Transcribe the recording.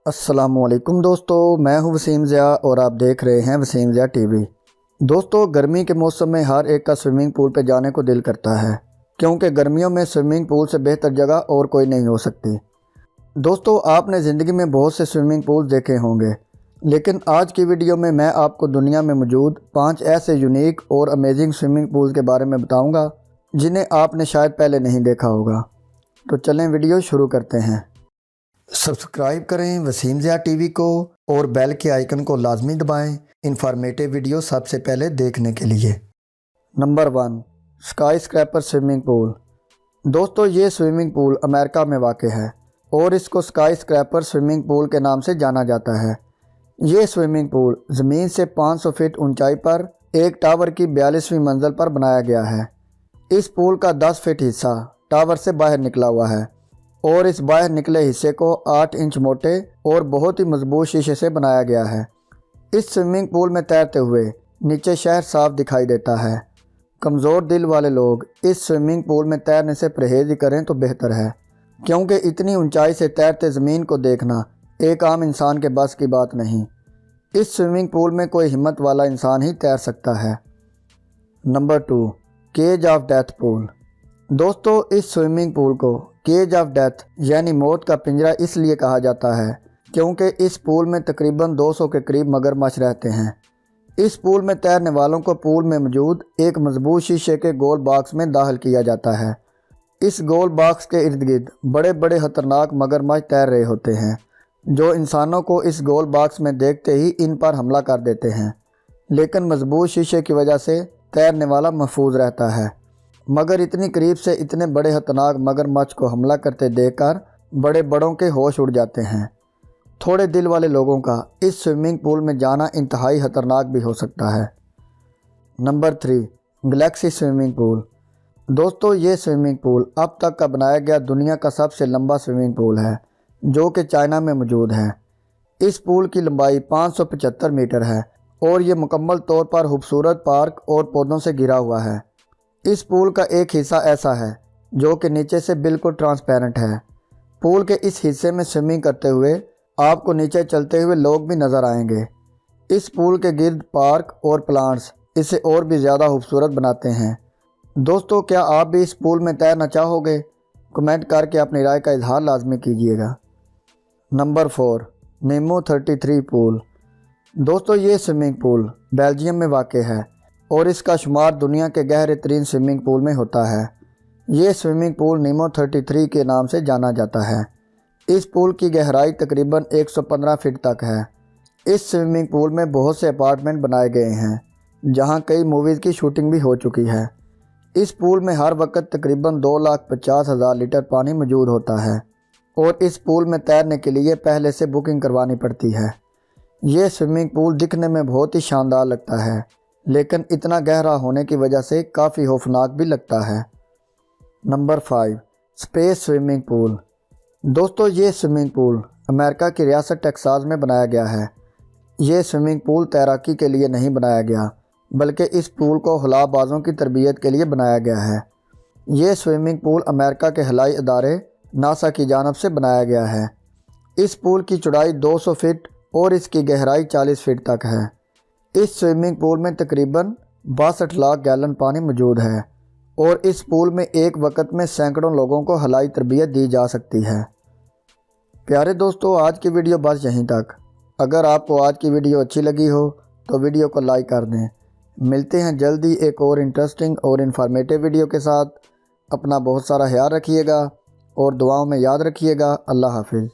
السلام علیکم دوستو، میں ہوں وسیم ضیاء اور آپ دیکھ رہے ہیں وسیم ضیاء ٹی وی۔ دوستو، گرمی کے موسم میں ہر ایک کا سوئمنگ پول پہ جانے کو دل کرتا ہے، کیونکہ گرمیوں میں سوئمنگ پول سے بہتر جگہ اور کوئی نہیں ہو سکتی۔ دوستو، آپ نے زندگی میں بہت سے سوئمنگ پول دیکھے ہوں گے، لیکن آج کی ویڈیو میں آپ کو دنیا میں موجود 5 ایسے یونیک اور امیزنگ سوئمنگ پول کے بارے میں بتاؤں گا جنہیں آپ نے شاید پہلے نہیں دیکھا ہوگا۔ تو چلیں ویڈیو شروع کرتے ہیں۔ سبسکرائب کریں وسیم ضیاء ٹی وی کو اور بیل کے آئیکن کو لازمی دبائیں انفارمیٹیو ویڈیو سب سے پہلے دیکھنے کے لیے۔ Number 1، skyscraper swimming pool. دوستو، یہ سوئمنگ پول امریکہ میں واقع ہے اور اس کو اسکائی اسکریپر سوئمنگ پول کے نام سے جانا جاتا ہے۔ یہ سوئمنگ پول زمین سے 500 فٹ اونچائی پر ایک ٹاور کی 42ویں منزل پر بنایا گیا ہے۔ اس پول کا 10 فٹ حصہ ٹاور سے باہر نکلا ہوا ہے اور اس باہر نکلے حصے کو 8 انچ موٹے اور بہت ہی مضبوط شیشے سے بنایا گیا ہے۔ اس سوئمنگ پول میں تیرتے ہوئے نیچے شہر صاف دکھائی دیتا ہے۔ کمزور دل والے لوگ اس سوئمنگ پول میں تیرنے سے پرہیز ہی کریں تو بہتر ہے، کیونکہ اتنی اونچائی سے تیرتے زمین کو دیکھنا ایک عام انسان کے بس کی بات نہیں۔ اس سوئمنگ پول میں کوئی ہمت والا انسان ہی تیر سکتا ہے۔ نمبر 2، کیج آف ڈیتھ پول۔ دوستو، اس سوئمنگ پول کو کیج آف ڈیتھ یعنی موت کا پنجرہ اس لیے کہا جاتا ہے کیونکہ اس پول میں تقریباً 200 کے قریب مگرمچھ رہتے ہیں۔ اس پول میں تیرنے والوں کو پول میں موجود ایک مضبوط شیشے کے گول باکس میں داخل کیا جاتا ہے۔ اس گول باکس کے ارد گرد بڑے بڑے خطرناک مگرمچھ تیر رہے ہوتے ہیں، جو انسانوں کو اس گول باکس میں دیکھتے ہی ان پر حملہ کر دیتے ہیں، لیکن مضبوط شیشے کی وجہ سے تیرنے والا محفوظ رہتا ہے۔ مگر اتنی قریب سے اتنے بڑے خطرناک مگرمچھ کو حملہ کرتے دیکھ کر بڑے بڑوں کے ہوش اڑ جاتے ہیں۔ تھوڑے دل والے لوگوں کا اس سوئمنگ پول میں جانا انتہائی خطرناک بھی ہو سکتا ہے۔ Number 3، galaxy swimming pool. دوستو، یہ سوئمنگ پول اب تک کا بنایا گیا دنیا کا سب سے لمبا سوئمنگ پول ہے، جو کہ چائنا میں موجود ہے۔ اس پول کی لمبائی 575 میٹر ہے اور یہ مکمل طور پر خوبصورت پارک اور پودوں سے گھرا ہوا ہے۔ اس پول کا ایک حصہ ایسا ہے جو کہ نیچے سے بالکل ٹرانسپیرنٹ ہے۔ پول کے اس حصے میں سوئمنگ کرتے ہوئے آپ کو نیچے چلتے ہوئے لوگ بھی نظر آئیں گے۔ اس پول کے گرد پارک اور پلانٹس اسے اور بھی زیادہ خوبصورت بناتے ہیں۔ دوستو، کیا آپ بھی اس پول میں تیرنا چاہو گے؟ کمنٹ کر کے اپنی رائے کا اظہار لازمی کیجیے گا۔ نمبر 4، نیمو 33 پول۔ دوستو، یہ سوئمنگ پول بیلجیم میں واقع ہے اور اس کا شمار دنیا کے گہرے ترین سوئمنگ پول میں ہوتا ہے۔ یہ سوئمنگ پول نیمو 33 کے نام سے جانا جاتا ہے۔ اس پول کی گہرائی تقریباً 115 فٹ تک ہے۔ اس سوئمنگ پول میں بہت سے اپارٹمنٹ بنائے گئے ہیں، جہاں کئی موویز کی شوٹنگ بھی ہو چکی ہے۔ اس پول میں ہر وقت تقریباً 2,50,000 لیٹر پانی موجود ہوتا ہے اور اس پول میں تیرنے کے لیے پہلے سے بکنگ کروانی پڑتی ہے۔ یہ سوئمنگ پول دکھنے میں بہت ہی شاندار لگتا ہے، لیکن اتنا گہرا ہونے کی وجہ سے کافی خوفناک بھی لگتا ہے۔ Number 5، space swimming pool. دوستو، یہ سوئمنگ پول امریکہ کی ریاست ٹیکساس میں بنایا گیا ہے۔ یہ سوئمنگ پول تیراکی کے لیے نہیں بنایا گیا، بلکہ اس پول کو خلا بازوں کی تربیت کے لیے بنایا گیا ہے۔ یہ سوئمنگ پول امریکہ کے خلائی ادارے ناسا کی جانب سے بنایا گیا ہے۔ اس پول کی چوڑائی 200 فٹ اور اس کی گہرائی 40 فٹ تک ہے۔ اس سوئمنگ پول میں تقریباً 62 لاکھ گیلن پانی موجود ہے اور اس پول میں ایک وقت میں سینکڑوں لوگوں کو خلائی تربیت دی جا سکتی ہے۔ پیارے دوستو، آج کی ویڈیو بس یہیں تک۔ اگر آپ کو آج کی ویڈیو اچھی لگی ہو تو ویڈیو کو لائک کر دیں۔ ملتے ہیں جلدی ایک اور انٹرسٹنگ اور انفارمیٹیو ویڈیو کے ساتھ۔ اپنا بہت سارا خیال رکھیے گا اور دعاؤں میں یاد رکھیے گا۔ اللہ حافظ۔